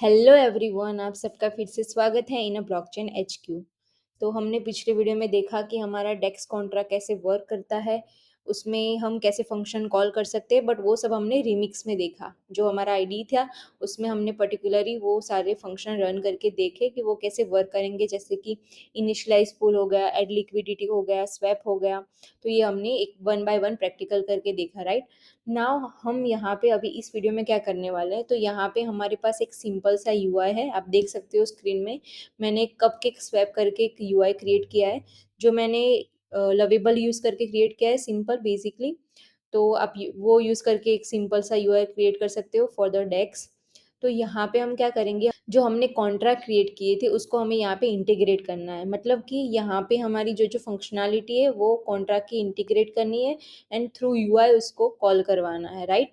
Hello everyone, आप सबका फिर से स्वागत है इन अ ब्लॉकचेन एचक्यू। तो हमने पिछले वीडियो में देखा कि हमारा डेक्स कॉन्ट्रा कैसे वर्क करता है, उसमें हम कैसे फंक्शन कॉल कर सकते हैं, बट वो सब हमने रिमिक्स में देखा। जो हमारा आईडी था उसमें हमने पर्टिकुलरली वो सारे फंक्शन रन करके देखे कि वो कैसे वर्क करेंगे, जैसे कि इनिशियलाइज पुल हो गया, एड लिक्विडिटी हो गया, स्वैप हो गया। तो ये हमने एक वन बाय वन प्रैक्टिकल करके देखा, राइट। नाउ हम यहाँ पे अभी इस वीडियो में क्या करने वाले हैं, तो यहाँ पे हमारे पास एक सिंपल सा यूआई है, आप देख सकते हो स्क्रीन में। मैंने कपकेक स्वैप करके एक यूआई क्रिएट किया है, जो मैंने लवेबल यूज़ करके क्रिएट किया है, सिंपल बेसिकली। तो आप वो यूज़ करके एक सिंपल सा यूआई क्रिएट कर सकते हो फॉर द डेक्स। तो यहाँ पे हम क्या करेंगे, जो हमने कॉन्ट्रैक्ट क्रिएट किए थे उसको हमें यहाँ पे इंटीग्रेट करना है। मतलब कि यहाँ पे हमारी जो जो फंक्शनैलिटी है वो कॉन्ट्रैक्ट की इंटीग्रेट करनी है एंड थ्रू यूआई उसको कॉल करवाना है, राइट।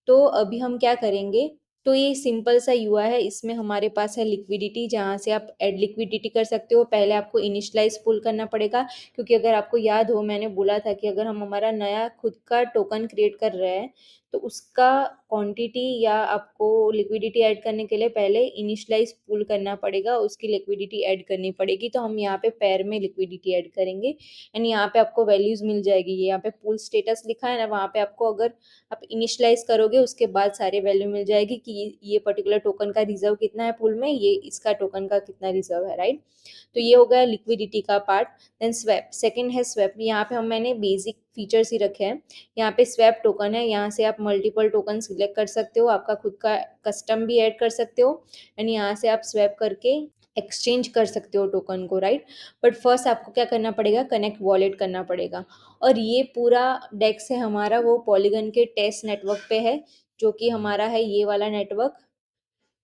तो अभी हम क्या करेंगे, तो ये सिंपल सा यूआ है, इसमें हमारे पास है लिक्विडिटी, जहाँ से आप ऐड लिक्विडिटी कर सकते हो। पहले आपको इनिशियलाइज पुल करना पड़ेगा, क्योंकि अगर आपको याद हो मैंने बोला था कि अगर हम हमारा नया खुद का टोकन क्रिएट कर रहे हैं तो उसका क्वांटिटी या आपको लिक्विडिटी ऐड करने के लिए पहले इनिशियलाइज पुल करना पड़ेगा, उसकी लिक्विडिटी ऐड करनी पड़ेगी। तो हम यहाँ पे पेयर में लिक्विडिटी ऐड करेंगे एंड यहाँ पे आपको वैल्यूज मिल जाएगी। ये यहाँ पे पुल स्टेटस लिखा है ना, वहाँ पे आपको अगर आप इनिशियलाइज करोगे उसके बाद सारे वैल्यू मिल जाएगी कि ये पर्टिकुलर टोकन का रिजर्व कितना है पुल में, ये इसका टोकन का कितना रिजर्व है, राइट। तो ये हो गया लिक्विडिटी का पार्ट। देन स्वैप, सेकंड है स्वैप। यहाँ पे हम मैंने बेसिक फीचर्स ही रखे हैं। यहाँ पे स्वैप टोकन है, यहाँ से आप मल्टीपल टोकन सिलेक्ट कर सकते हो, आपका खुद का कस्टम भी ऐड कर सकते हो एंड यहाँ से आप स्वैप करके एक्सचेंज कर सकते हो टोकन को, राइट। बट फर्स्ट आपको क्या करना पड़ेगा, कनेक्ट वॉलेट करना पड़ेगा। और ये पूरा डेक्स है हमारा वो पॉलीगन के टेस्ट नेटवर्क पे है, जो कि हमारा है ये वाला नेटवर्क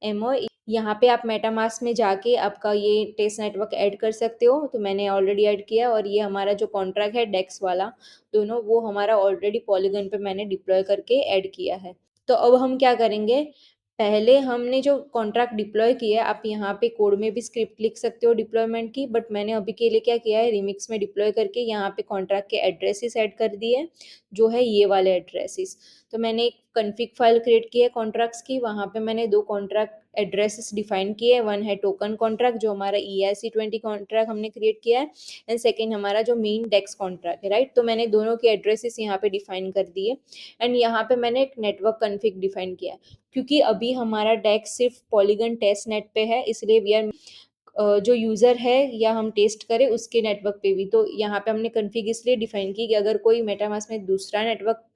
एमओ। यहाँ पे आप मेटामास्क में जाके आपका ये टेस्ट नेटवर्क ऐड कर सकते हो, तो मैंने ऑलरेडी ऐड किया। और ये हमारा जो कॉन्ट्रैक्ट है डेक्स वाला, दोनों वो हमारा ऑलरेडी पॉलीगन पे मैंने डिप्लॉय करके ऐड किया है। तो अब हम क्या करेंगे, पहले हमने जो कॉन्ट्रैक्ट डिप्लॉय किया है, आप यहाँ पे कोड में भी स्क्रिप्ट लिख सकते हो डिप्लॉयमेंट की, बट मैंने अभी के लिए क्या किया है, रिमिक्स में डिप्लॉय करके यहाँ पे कॉन्ट्रैक्ट के एड्रेसेस ऐड कर दिए, जो है ये वाले एड्रेसेस। तो मैंने एक कन्फिग फाइल क्रिएट की है कॉन्ट्रैक्ट्स की, वहाँ पे मैंने दो कॉन्ट्रैक्ट एड्रेसेस डिफाइन किए हैं। वन है टोकन कॉन्ट्रैक्ट, जो हमारा ERC20 कॉन्ट्रैक्ट हमने क्रिएट किया है, एंड सेकेंड हमारा जो मेन डेक्स कॉन्ट्रैक्ट है, राइट। तो मैंने दोनों के एड्रेसेस यहाँ पे डिफाइन कर दिए एंड यहाँ पे मैंने एक नेटवर्क कन्फिग डिफाइन किया है। क्योंकि अभी हमारा डेक्स सिर्फ पॉलीगन टेस्ट नेट पे है, इसलिए वी आर जो यूज़र है या हम टेस्ट करें उसके नेटवर्क पे भी। तो यहाँ पे हमने कन्फिग इसलिए डिफाइन की कि अगर कोई मेटामास्क में दूसरा नेटवर्क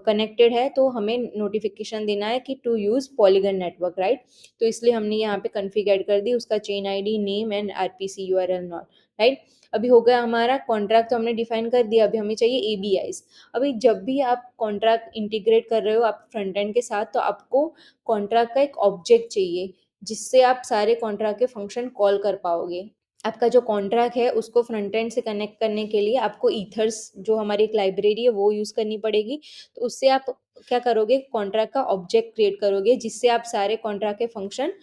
कनेक्टेड है तो हमें नोटिफिकेशन देना है कि to use polygon network, right. तो इसलिए हमने यहाँ पे कन्फिग ऐड कर दी, उसका chain ID, name and RPC URL not, right. अभी हो गया हमारा कॉन्ट्रैक्ट, तो हमने डिफाइन कर दिया। अभी हमें चाहिए ABIs। अभी जब भी आप कॉन्ट्रैक्ट इंटीग्रेट कर रहे हो आप फ्रंट एंड के साथ, तो आपको कॉन्ट्रैक्ट का एक ऑब्जेक्ट चाहिए, जिससे आप सारे कॉन्ट्रैक्ट के फंक्शन कॉल कर पाओगे। आपका जो कॉन्ट्रैक्ट है उसको फ्रंट एंड से कनेक्ट करने के लिए आपको ईथर्स, जो हमारी एक लाइब्रेरी है, वो यूज़ करनी पड़ेगी। तो उससे आप क्या करोगे, कॉन्ट्रैक्ट का ऑब्जेक्ट क्रिएट करोगे, जिससे आप सारे कॉन्ट्रैक्ट के फंक्शन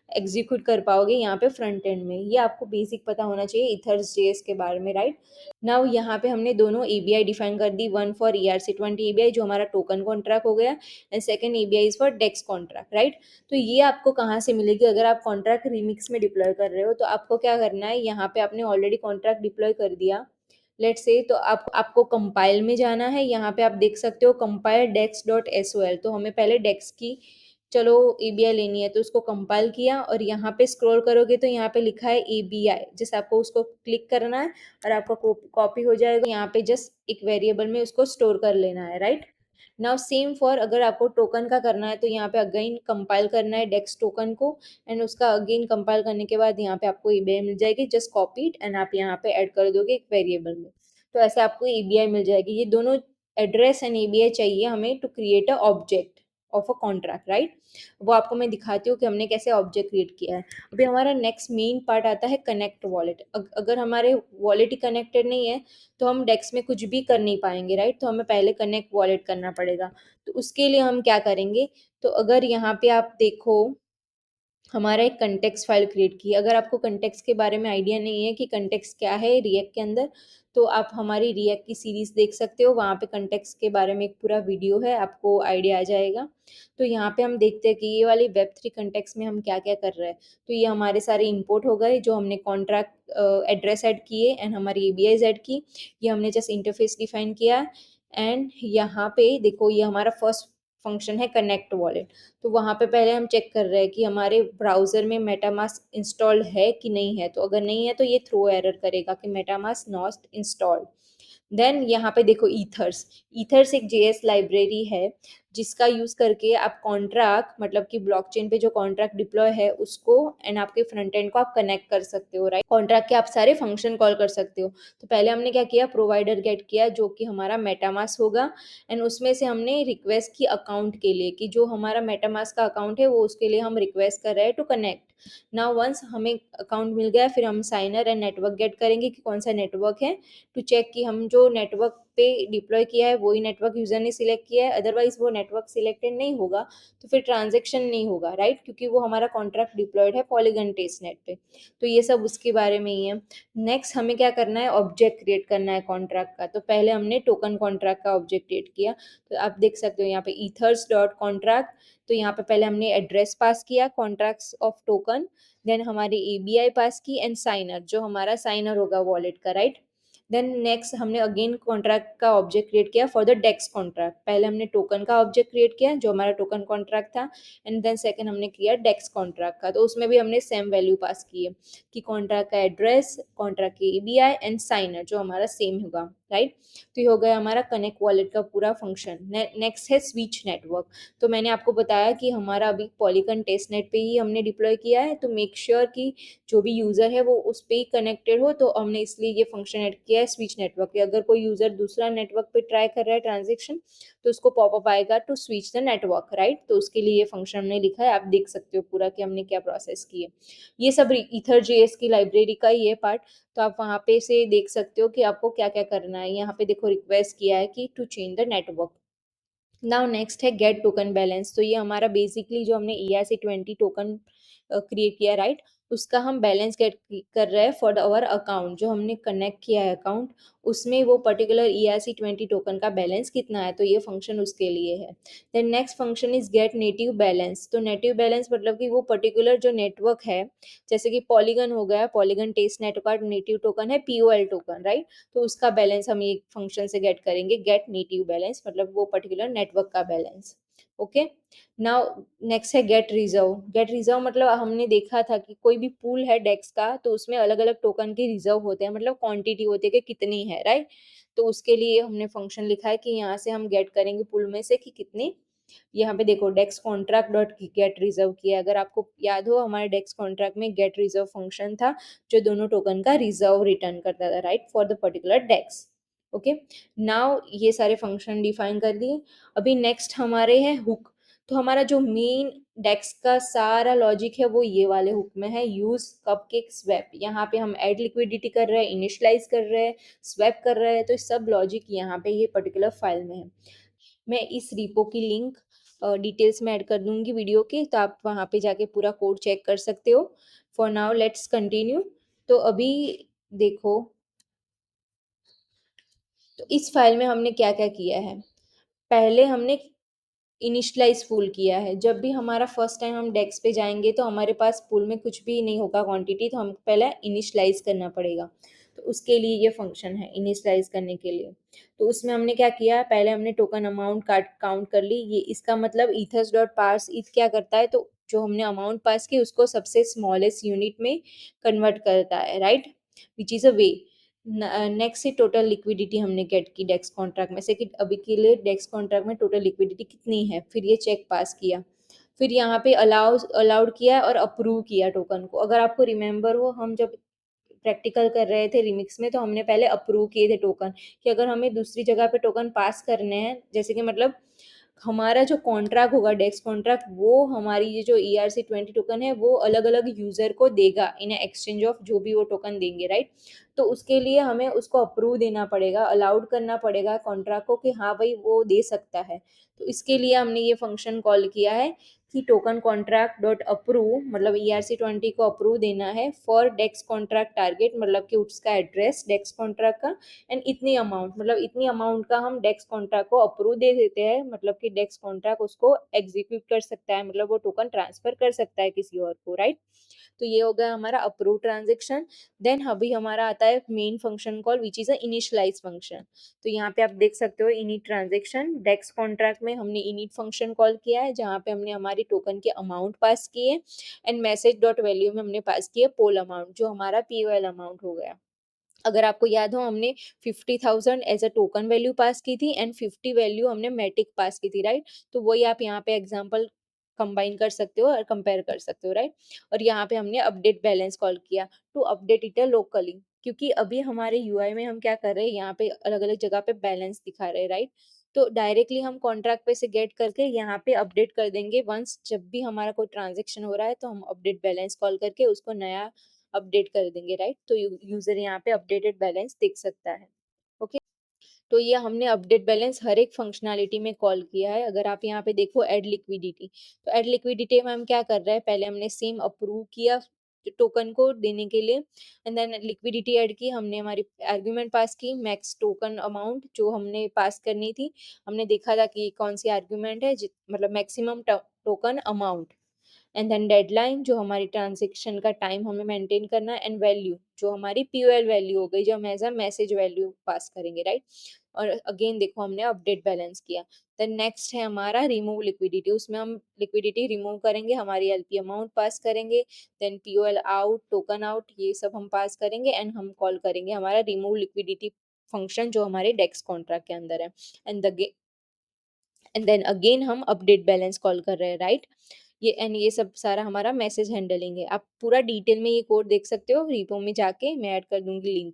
एग्जीक्यूट कर पाओगे यहाँ पे फ्रंट एंड में। ये आपको बेसिक पता होना चाहिए ईथर्स जेएस के बारे में, राइट। नाउ यहाँ पे हमने दोनों ABI डिफाइन कर दी, वन फॉर ERC20 ABI जो हमारा टोकन कॉन्ट्रैक्ट हो गया, and second ABI is for dex contract, right. तो ये आपको कहाँ से मिलेगी, अगर आप कॉन्ट्रैक्ट रिमिक्स में डिप्लॉय कर रहे हो तो आपको क्या करना है, यहाँ पे आपने ऑलरेडी कॉन्ट्रैक्ट डिप्लॉय कर दिया, लेट्स से। तो आपको कंपाइल में जाना है, यहाँ पे आप देख सकते हो कंपाइल dex.sol। तो हमें पहले डेक्स की चलो ABI लेनी है, तो उसको कंपाइल किया और यहाँ पे स्क्रॉल करोगे तो यहाँ पे लिखा है ABI, जिस आपको उसको क्लिक करना है और आपका कॉपी हो जाएगा। यहाँ पे जस्ट एक वेरिएबल में उसको स्टोर कर लेना है, राइट। नाउ सेम फॉर अगर आपको टोकन का करना है, तो यहाँ पे अगेन कंपाइल करना है डेक्स टोकन को, एंड उसका अगेन कंपाइल करने के बाद यहाँ पे आपको ABI मिल जाएगी, जस्ट कॉपी इट एंड आप यहाँ पे ऐड कर दोगे एक वेरिएबल में। तो ऐसे आपको ABI मिल जाएगी। ये दोनों एड्रेस एंड ABI चाहिए हमें to create a object of a contract, right. वो आपको मैं दिखाती हूँ कि हमने कैसे ऑब्जेक्ट क्रिएट किया है। अभी हमारा नेक्स्ट मेन पार्ट आता है कनेक्ट वॉलेट। अगर हमारे वॉलेट ही कनेक्टेड नहीं है तो हम डेक्स में कुछ भी कर नहीं पाएंगे, राइट। तो हमें पहले कनेक्ट वॉलेट करना पड़ेगा। तो उसके लिए हम क्या करेंगे, तो अगर यहाँ पे आप देखो हमारा एक कंटेक्स्ट फाइल क्रिएट की। अगर आपको कंटेक्स्ट के बारे में आइडिया नहीं है कि कंटेक्स्ट क्या है रिएक्ट के अंदर, तो आप हमारी रिएक्ट की सीरीज़ देख सकते हो, वहाँ पे कंटेक्स्ट के बारे में एक पूरा वीडियो है, आपको आइडिया आ जाएगा। तो यहाँ पे हम देखते हैं कि ये वाली वेब3 कंटेक्स्ट में हम क्या-क्या कर रहे हैं। तो ये हमारे सारे इंपोर्ट हो गए, जो हमने कॉन्ट्रैक्ट एड्रेस ऐड किए एंड हमारी एबीआईज़ ऐड की। ये हमने जस्ट इंटरफ़ेस डिफ़ाइन किया एंड यहाँ पे देखो ये हमारा फर्स्ट फंक्शन है कनेक्ट वॉलेट। तो वहाँ पे पहले हम चेक कर रहे हैं कि हमारे ब्राउज़र में मेटामास्क इंस्टॉल्ड है कि नहीं है, तो अगर नहीं है तो ये थ्रो एरर करेगा कि मेटामास्क नॉट इंस्टॉल्ड। देन यहाँ पे देखो ईथर्स। ईथर्स एक जेएस लाइब्रेरी है, जिसका यूज़ करके आप कॉन्ट्रैक्ट मतलब कि ब्लॉकचेन पे जो कॉन्ट्रैक्ट डिप्लॉय है उसको एंड आपके फ्रंट एंड को आप कनेक्ट कर सकते हो, राइट? कॉन्ट्रैक्ट के आप सारे फंक्शन कॉल कर सकते हो। तो पहले हमने क्या किया, प्रोवाइडर गेट किया जो कि हमारा मेटामास्क होगा एंड उसमें से हमने रिक्वेस्ट की अकाउंट के लिए कि जो हमारा मेटामास्क का अकाउंट है वो उसके लिए हम रिक्वेस्ट कर रहे हैं टू कनेक्ट। नाउ वंस हमें अकाउंट मिल गया, फिर हम साइनर एंड नेटवर्क गेट करेंगे कि कौन सा नेटवर्क है, टू चेक कि हम जो नेटवर्क पे डिप्लॉय किया है वही नेटवर्क यूज़र ने सिलेक्ट किया है। अदरवाइज वो नेटवर्क सिलेक्टेड नहीं होगा तो फिर ट्रांजेक्शन नहीं होगा, राइट? क्योंकि वो हमारा कॉन्ट्रैक्ट डिप्लॉयड है पॉलीगन टेस्ट नेट पे। तो ये सब उसके बारे में ही है। नेक्स्ट हमें क्या करना है, ऑब्जेक्ट क्रिएट करना है कॉन्ट्रैक्ट का। तो पहले हमने टोकन कॉन्ट्रैक्ट का ऑब्जेक्ट क्रिएट किया। तो आप देख सकते हो यहाँ पे ईथर्स डॉट कॉन्ट्रैक्ट। तो यहाँ पे पहले हमने एड्रेस पास किया कॉन्ट्रैक्ट्स ऑफ टोकन, देन हमारी एबीआई पास की एंड साइनर जो हमारा साइनर होगा वॉलेट का, राइट? देन नेक्स्ट हमने अगेन कॉन्ट्रैक्ट का ऑब्जेक्ट क्रिएट किया फॉर द डेक्स कॉन्ट्रैक्ट। पहले हमने टोकन का ऑब्जेक्ट क्रिएट किया जो हमारा टोकन कॉन्ट्रैक्ट था एंड देन सेकंड हमने किया डेक्स कॉन्ट्रैक्ट का। तो उसमें भी हमने सेम वैल्यू पास की है कि कॉन्ट्रैक्ट का एड्रेस, कॉन्ट्रैक्ट की एबीआई एंड साइनर जो हमारा सेम होगा, राइट? तो ये हो गया हमारा कनेक्ट वॉलेट का पूरा फंक्शन। नेक्स्ट है स्विच नेटवर्क। तो मैंने आपको बताया कि हमारा अभी पॉलीगन टेस्ट नेट पे ही हमने डिप्लॉय किया है, तो मेक श्योर कि जो भी यूज़र है वो उस पे ही कनेक्टेड हो। तो हमने इसलिए ये फंक्शन ऐड किया है स्विच नेटवर्क पे। अगर कोई यूज़र दूसरा नेटवर्क पे ट्राई कर रहा है ट्रांजेक्शन, तो उसको पॉपअप आएगा to switch the network, right? तो उसके लिए ये फंक्शन हमने लिखा है, आप देख सकते हो पूरा कि हमने क्या प्रोसेस की है। ये सब ईथर जेएस की लाइब्रेरी का ही है पार्ट। तो आप वहाँ पे से देख सकते हो कि आपको क्या क्या करना है। यहाँ पे देखो रिक्वेस्ट किया है कि to change the network. Now next है गेट टोकन बैलेंस। तो ये हमारा बेसिकली जो हमने ERC20 टोकन क्रिएट किया, राइट? उसका हम बैलेंस गेट कर रहे हैं फॉर आवर अकाउंट। जो हमने कनेक्ट किया है अकाउंट, उसमें वो पर्टिकुलर ERC20 टोकन का बैलेंस कितना है, तो ये फंक्शन उसके लिए है। Then next function is get native balance. तो नेटिव बैलेंस मतलब कि वो पर्टिकुलर जो नेटवर्क है, जैसे कि पॉलीगन हो गया, पॉलीगन टेस्ट नेट का नेटिव टोकन है POL टोकन, राइट? तो उसका बैलेंस हम ये फंक्शन से गेट करेंगे, गेट नेटिव बैलेंस मतलब वो पर्टिकुलर नेटवर्क का बैलेंस। ओके। नाउ नेक्स्ट है गेट रिजर्व। गेट रिजर्व मतलब हमने देखा था कि कोई भी पूल है डेक्स का, तो उसमें अलग अलग टोकन के रिजर्व होते हैं, मतलब क्वांटिटी होती है कि कितनी है, राइट? तो उसके लिए हमने फंक्शन लिखा है कि यहाँ से हम गेट करेंगे पूल में से कि कितनी। यहाँ पे देखो dex contract dot get reserve किया है। अगर आपको याद हो हमारे डेक्स कॉन्ट्रैक्ट में गेट रिजर्व फंक्शन था जो दोनों टोकन का रिजर्व रिटर्न करता था, right, for the particular dex. Okay. Now ये सारे फंक्शन डिफाइन कर दिए। अभी नेक्स्ट हमारे हैं हुक। तो हमारा जो मेन डेक्स का सारा लॉजिक है वो ये वाले हुक में है, यूज कपकेक स्वैप। यहाँ पे हम ऐड लिक्विडिटी कर रहे हैं, इनिशियलाइज कर रहे हैं, स्वैप कर रहे हैं, तो सब लॉजिक यहाँ पे ये पर्टिकुलर फाइल में है। मैं इस रिपो की लिंक डिटेल्स में ऐड कर दूंगी वीडियो के, तो आप वहाँ पे जाके पूरा कोड चेक कर सकते हो। For now let's continue. तो अभी देखो, तो इस फाइल में हमने क्या क्या किया है। पहले हमने इनिशियलाइज पूल किया है। जब भी हमारा फर्स्ट टाइम हम डेस्क पे जाएंगे तो हमारे पास पूल में कुछ भी नहीं होगा क्वांटिटी, तो हमको पहले इनिशियलाइज करना पड़ेगा। तो उसके लिए ये फंक्शन है इनिशियलाइज करने के लिए। तो उसमें हमने क्या किया, पहले हमने टोकन अमाउंट काउंट कर ली। ये इसका मतलब ethers डॉट पार्स इथ क्या करता है, तो जो हमने अमाउंट पास की उसको सबसे स्मॉलेस्ट यूनिट में कन्वर्ट करता है, right, which is a way. Next से टोटल लिक्विडिटी हमने गेट की डेक्स कॉन्ट्रैक्ट में से कि अभी के लिए डेक्स कॉन्ट्रैक्ट में टोटल लिक्विडिटी कितनी है, फिर ये चेक पास किया। फिर यहाँ पे अलाउड किया और अप्रूव किया टोकन को। अगर आपको रिमेंबर हो, हम जब प्रैक्टिकल कर रहे थे रिमिक्स में, तो हमने पहले अप्रूव किए थे टोकन कि अगर हमें दूसरी जगह पे टोकन पास करने हैं, जैसे कि मतलब हमारा जो कॉन्ट्रैक्ट होगा डेक्स कॉन्ट्रैक्ट, वो हमारी ये जो ERC20 टोकन है वो अलग अलग यूजर को देगा इन एक्सचेंज ऑफ जो भी वो टोकन देंगे, राइट? तो उसके लिए हमें उसको अप्रूव देना पड़ेगा, अलाउड करना पड़ेगा कॉन्ट्रैक्ट को कि हाँ भाई वो दे सकता है। तो इसके लिए हमने ये फंक्शन कॉल किया है कि टोकन कॉन्ट्रैक्ट डॉट अप्रूव मतलब ERC20 को अप्रूव देना है फॉर डेक्स कॉन्ट्रैक्ट टारगेट, मतलब कि उसका एड्रेस डेक्स कॉन्ट्रैक्ट का, एंड इतनी अमाउंट, मतलब इतनी अमाउंट का हम डेक्स कॉन्ट्रैक्ट को अप्रूव दे देते हैं, मतलब कि डेक्स कॉन्ट्रैक्ट उसको एग्जीक्यूट कर सकता है, मतलब वो टोकन ट्रांसफर कर सकता है किसी और को, राइट। तो ये हो गया हमारा अप्रूव ट्रांजेक्शन। देन अभी हमारा आता है main function call which is a initialise function. तो यहाँ पे आप देख सकते हो इनिट ट्रांजेक्शन डेक्स कॉन्ट्रैक्ट में हमने इनिट फंक्शन कॉल किया है, जहाँ पे हमने हमारी टोकन के अमाउंट पास किए, एंड मैसेज डॉट वैल्यू में हमने पास किया पोल अमाउंट, जो हमारा POL अमाउंट हो गया। अगर आपको याद हो हमने 50,000 as a token value pass की थी एंड 50 वैल्यू हमने मैटिक पास की थी, राइट। तो वही आप यहाँ पे एग्जांपल कंबाइन कर सकते हो और कंपेयर कर सकते हो, राइट। और यहाँ पे हमने अपडेट बैलेंस कॉल किया टू अपडेट इट लोकली, क्योंकि अभी हमारे यूआई में हम क्या कर रहे हैं, यहाँ पे अलग अलग जगह पे बैलेंस दिखा रहे हैं, राइट। तो डायरेक्टली हम कॉन्ट्रैक्ट पे से गेट करके यहाँ पे अपडेट कर देंगे, वंस जब भी हमारा कोई ट्रांजेक्शन हो रहा है तो हम अपडेट बैलेंस कॉल करके उसको नया अपडेट कर देंगे, राइट। तो यूजर यहाँ पे अपडेटेड बैलेंस देख सकता है। ओके, तो ये हमने अपडेट बैलेंस हर एक फंक्शनैलिटी में कॉल किया है। अगर आप यहाँ पे देखो ऐड लिक्विडिटी, तो ऐड लिक्विडिटी में हम क्या कर रहे हैं, पहले हमने सेम अप्रूव किया टोकन को देने के लिए, एंड देन लिक्विडिटी ऐड की, हमने हमारी आर्ग्यूमेंट पास की मैक्स टोकन अमाउंट जो हमने पास करनी थी। हमने देखा था कि कौन सी आर्ग्यूमेंट है मतलब maximum token amount, and then deadline जो हमारी ट्रांजेक्शन का टाइम हमें मेंटेन करना है, एंड वैल्यू जो हमारी POL वैल्यू हो गई, जो हम as a message value pass करेंगे, राइट। और अगेन देखो हमने अपडेट बैलेंस किया। देन नेक्स्ट है हमारा रिमूव लिक्विडिटी, उसमें हम लिक्विडिटी रिमूव करेंगे, हमारी LP अमाउंट पास करेंगे, then POL out token out ये सब हम पास करेंगे, एंड हम कॉल करेंगे हमारा रिमूव लिक्विडिटी फंक्शन जो हमारे डेक्स कॉन्ट्रैक्ट के अंदर है, एंड एंड देन अगेन हम अपडेट बैलेंस कॉल कर रहे हैं, राइट। ये सब सारा हमारा मैसेज हैंडलिंग है। आप पूरा डिटेल में ये कोड देख सकते हो रिपो में जाके, मैं ऐड कर दूंगी link.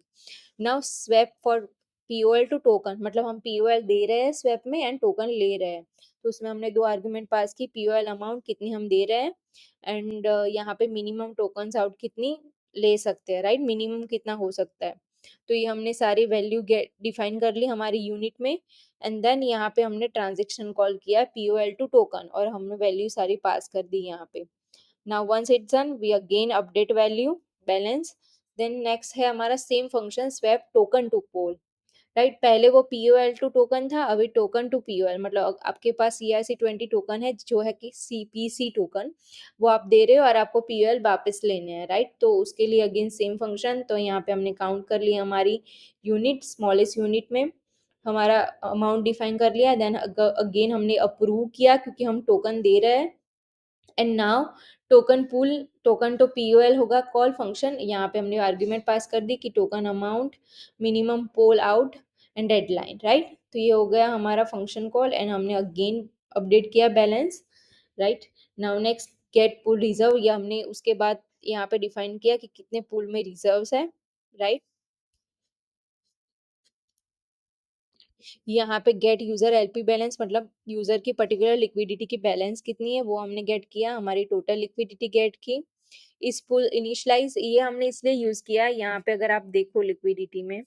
Now swap for POL to token, मतलब हम POL दे रहे हैं स्वैप में एंड टोकन ले रहे हैं। तो उसमें हमने दो आर्गुमेंट पास की, POL अमाउंट कितनी हम दे रहे हैं, एंड यहाँ पे मिनिमम टोकन्स आउट कितनी ले सकते हैं, राइट, मिनिमम कितना हो सकता है। तो ये हमने सारी वैल्यू गेट डिफाइन कर ली हमारी यूनिट में, एंड देन यहाँ पे हमने ट्रांजेक्शन कॉल किया POL टू टोकन, और हमने वैल्यू सारी पास कर दी यहाँ पे। Now once it's done we again update value balance. Then next है हमारा same function swap token to POL, right. पहले वो POL टू टोकन था, अभी टोकन टू POL, मतलब आपके पास ERC20 टोकन है जो है कि CPC टोकन, वो आप दे रहे हो और आपको POL वापस लेने हैं, राइट। तो उसके लिए अगेन सेम फंक्शन, तो यहाँ पे हमने काउंट कर लिया हमारी यूनिट, स्मॉलेस्ट यूनिट में हमारा अमाउंट डिफाइन कर लिया, देन अगेन हमने अप्रूव किया क्योंकि हम टोकन दे रहे हैं, and now token pool token to POL होगा कॉल फंक्शन, यहाँ पे हमने आर्ग्यूमेंट पास कर दी कि token amount minimum POL out and deadline, right. तो ये हो गया हमारा फंक्शन कॉल, एंड हमने अगेन अपडेट किया balance, right. Now next get pool reserve, ये हमने उसके बाद यहाँ पे डिफाइन किया कि कितने पूल में रिजर्व्स है, राइट। यहाँ पे गेट यूजर LP बैलेंस, मतलब यूजर की पर्टिकुलर लिक्विडिटी की बैलेंस कितनी है वो हमने गेट किया, हमारी टोटल लिक्विडिटी गेट की। इस पुल इनिशियलाइज ये हमने इसलिए यूज किया, यहाँ पे अगर आप देखो लिक्विडिटी में,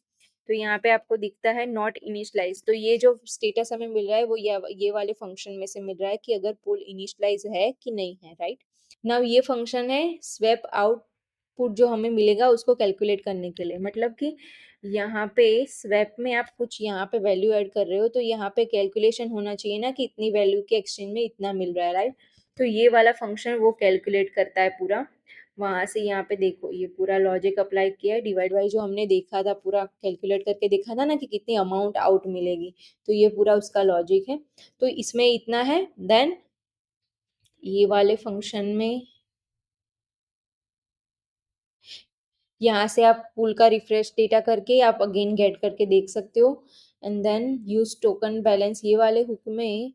तो यहाँ पे आपको दिखता है नॉट इनिशियलाइज, तो ये जो स्टेटस हमें मिल रहा है वो ये वाले फंक्शन में से मिल रहा है कि अगर पुल इनिशियलाइज है कि नहीं है, राइट। नाउ ये फंक्शन है स्वैप आउटपुट जो हमें मिलेगा उसको कैलकुलेट करने के लिए, मतलब कि यहाँ पे स्वैप में आप कुछ यहाँ पे वैल्यू ऐड कर रहे हो, तो यहाँ पे कैलकुलेशन होना चाहिए ना कि इतनी वैल्यू के एक्सचेंज में इतना मिल रहा है, राइट। तो ये वाला फंक्शन वो कैलकुलेट करता है पूरा, वहाँ से यहाँ पे देखो ये पूरा लॉजिक अप्लाई किया है, डिवाइड बाई जो हमने देखा था पूरा कैलकुलेट करके देखा था ना कि कितनी अमाउंट आउट मिलेगी, तो ये पूरा उसका लॉजिक है। तो इसमें इतना है, देन ये वाले फंक्शन में यहाँ से आप पूल का रिफ्रेश डेटा करके आप अगेन गेट करके देख सकते हो, and then use token balance, ये वाले हुक में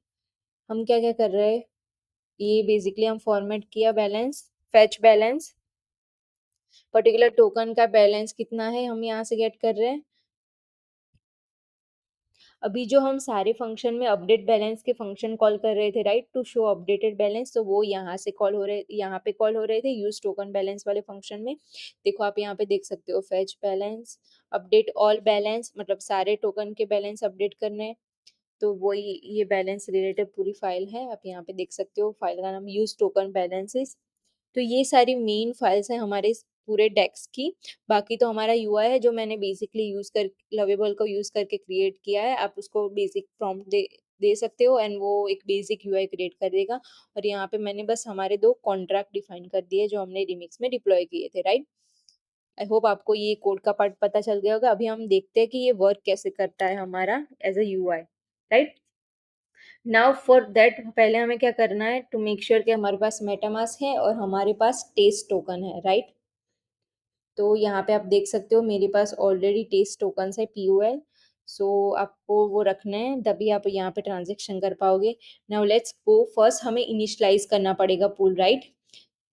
हम क्या क्या कर रहे हैं, ये बेसिकली हम फॉर्मेट किया balance, fetch balance, particular token का बैलेंस कितना है हम यहाँ से गेट कर रहे हैं। अभी जो हम सारे फंक्शन में अपडेट बैलेंस के फंक्शन कॉल कर रहे थे, right, to show updated balance, तो वो यहाँ से कॉल हो रहे, यहाँ पे कॉल हो रहे थे यूज टोकन बैलेंस वाले फंक्शन में। देखो आप यहाँ पे देख सकते हो fetch balance, update all balance, मतलब सारे टोकन के बैलेंस अपडेट करने हैं, तो वही ये बैलेंस रिलेटेड पूरी फाइल है, आप यहाँ पे देख सकते हो। फाइल का नाम यूज टोकन बैलेंसेस। तो ये सारी मेन फाइल्स हैं हमारे इस पूरे डेक्स की। बाकी तो हमारा यूआई है जो मैंने बेसिकली यूज कर लवेबल को यूज करके क्रिएट किया है। आप उसको बेसिक प्रॉम्प्ट दे दे सकते हो एंड वो एक बेसिक यूआई क्रिएट कर देगा। और यहाँ पे मैंने बस हमारे 2 कॉन्ट्रैक्ट डिफाइन कर दिए जो हमने रिमिक्स में डिप्लॉय किए थे, राइट? आई होप आपको ये कोड का पार्ट पता चल गया होगा। अभी हम देखते हैं कि ये वर्क कैसे करता है हमारा as a UI, right? Now for that पहले हमें क्या करना है टू मेक श्योर कि हमारे पास मेटामास्क है और हमारे पास टेस्ट टोकन है, राइट? तो यहाँ पे आप देख सकते हो मेरे पास ऑलरेडी टेस्ट टोकन्स है पीओएल। सो आपको वो रखना है तभी आप यहाँ पे ट्रांजेक्शन कर पाओगे। नाउ लेट्स गो, फर्स्ट हमें इनिशियलाइज करना पड़ेगा पूल, राइट?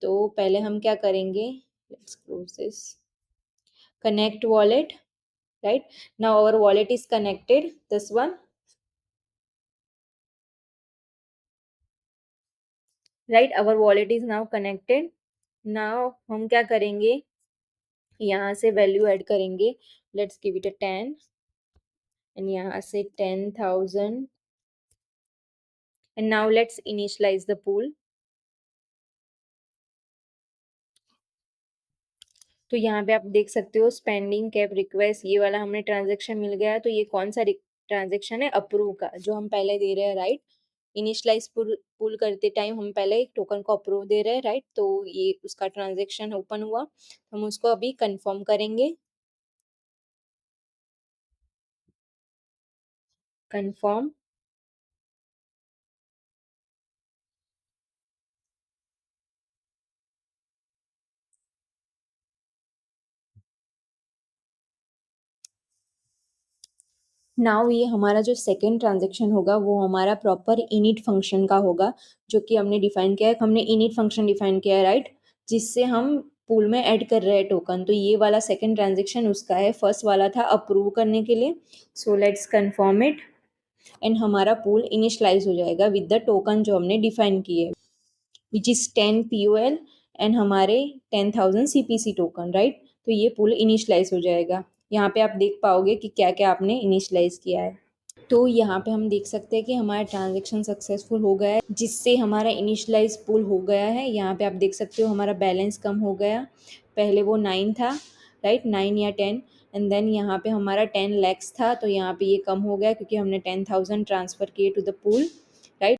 तो पहले हम क्या करेंगे, let's close this, connect wallet, right? Now our wallet is connected, this one, right? Our wallet is now connected. Now हम क्या करेंगे, यहाँ से वैल्यू ऐड करेंगे। Let's give it a 10 and यहाँ से 10,000 and now let's initialise the pool. तो यहाँ पे आप देख सकते हो स्पेंडिंग कैप रिक्वेस्ट, ये वाला हमें ट्रांजेक्शन मिल गया है। तो ये कौन सा ट्रांजेक्शन है, अप्रूव का, जो हम पहले दे रहे हैं, राइट? इनिशियलाइज पुल पुल करते टाइम हम पहले एक टोकन को अप्रूव दे रहे हैं, राइट? तो ये उसका ट्रांजेक्शन ओपन हुआ, हम उसको अभी कंफर्म करेंगे। कंफर्म। नाउ ये हमारा जो सेकेंड ट्रांजेक्शन होगा वो हमारा प्रॉपर इनिट फंक्शन का होगा, जो कि हमने डिफाइन किया है। हमने इनिट फंक्शन डिफाइन किया है, राइट? जिससे हम पूल में ऐड कर रहे हैं टोकन। तो ये वाला सेकेंड ट्रांजेक्शन उसका है, फर्स्ट वाला था अप्रूव करने के लिए। So let's confirm it and हमारा पूल इनिशियलाइज हो जाएगा विद द टोकन जो हमने डिफाइन किए, विच इज 10 POL एंड हमारे 10,000 CPC टोकन, राइट? तो ये पूल इनिशियलाइज हो जाएगा। यहाँ पे आप देख पाओगे कि क्या क्या आपने इनिशियलाइज किया है। तो यहाँ पे हम देख सकते हैं कि हमारा ट्रांजेक्शन सक्सेसफुल हो गया है, जिससे हमारा इनिशियलाइज पूल हो गया है। यहाँ पे आप देख सकते हो हमारा बैलेंस कम हो गया, पहले वो 9 था, राइट? 9 या 10, एंड देन यहाँ पे हमारा 10 lakhs था, तो यहाँ पे ये कम हो गया क्योंकि हमने 10,000 ट्रांसफ़र किए टू द पूल, राइट?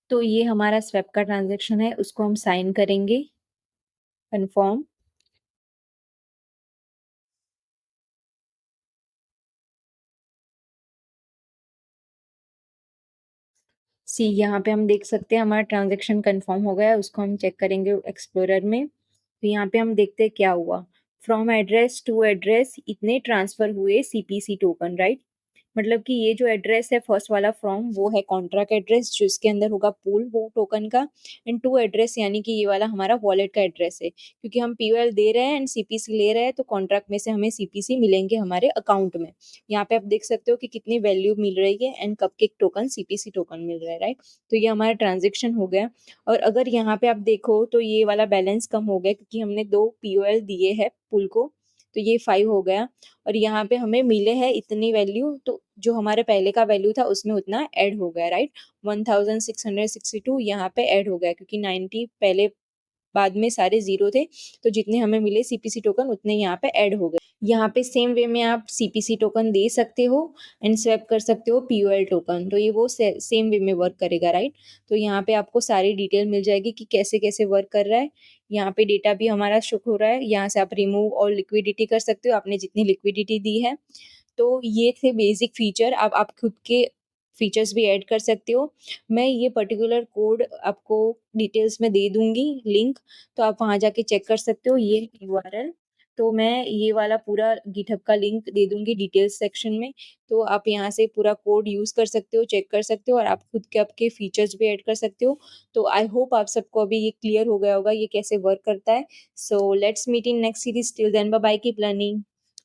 तो ये हमारा स्वेप का ट्रांजेक्शन है, उसको हम साइन करेंगे, कन्फर्म। सी यहाँ पे हम देख सकते हैं हमारा ट्रांजेक्शन कंफर्म हो गया है, उसको हम चेक करेंगे एक्सप्लोरर में। तो यहाँ पे हम देखते हैं क्या हुआ। फ्रॉम एड्रेस टू एड्रेस इतने ट्रांसफर हुए CPC टोकन, राइट? मतलब कि ये जो एड्रेस है फर्स्ट वाला फ्रॉम, वो है कॉन्ट्रैक्ट एड्रेस जो इसके अंदर होगा पूल वो टोकन का। एंड टू एड्रेस यानी कि ये वाला हमारा वॉलेट का एड्रेस है, क्योंकि हम POL दे रहे हैं एंड CPC ले रहे हैं, तो कॉन्ट्रैक्ट में से हमें CPC मिलेंगे हमारे अकाउंट में। यहाँ पे आप देख सकते हो कि कितनी वैल्यू मिल रही है एंड कब के टोकन CPC टोकन मिल रहा है, राइट? तो ये हमारा ट्रांजेक्शन हो गया। और अगर यहाँ पे आप देखो तो ये वाला बैलेंस कम हो गया क्योंकि हमने 2 POL दिए हैं पुल को, तो ये 5 हो गया। और यहाँ पे हमें मिले हैं इतनी वैल्यू, तो जो हमारे पहले का वैल्यू था उसमें उतना ऐड हो गया, राइट? 1662 यहाँ पे ऐड हो गया क्योंकि 90 पहले, बाद में सारे ज़ीरो थे, तो जितने हमें मिले CPC टोकन उतने यहाँ पे ऐड हो गए। यहाँ पे सेम वे में आप CPC टोकन दे सकते हो एंड स्वैप कर सकते हो POL टोकन, तो ये वो सेम वे में वर्क करेगा, राइट? तो यहाँ पे आपको सारी डिटेल मिल जाएगी कि कैसे कैसे वर्क कर रहा है। यहाँ पे डेटा भी हमारा शो हो रहा है, यहाँ से आप रिमूव और लिक्विडिटी कर सकते हो आपने जितनी लिक्विडिटी दी है। तो ये थे बेसिक फीचर, अब आप खुद के फीचर्स भी ऐड कर सकते हो। मैं ये पर्टिकुलर कोड आपको डिटेल्स में दे दूँगी लिंक, तो आप वहाँ जाके चेक कर सकते हो ये URL। तो मैं ये वाला पूरा गिटहब का लिंक दे दूँगी डिटेल्स सेक्शन में, तो आप यहाँ से पूरा कोड यूज़ कर सकते हो, चेक कर सकते हो और आप खुद के आपके फीचर्स भी ऐड कर सकते हो। तो आई होप आप सबको अभी ये क्लियर हो गया होगा ये कैसे वर्क करता है। So let's meet in next series, till then bye bye, keep learning.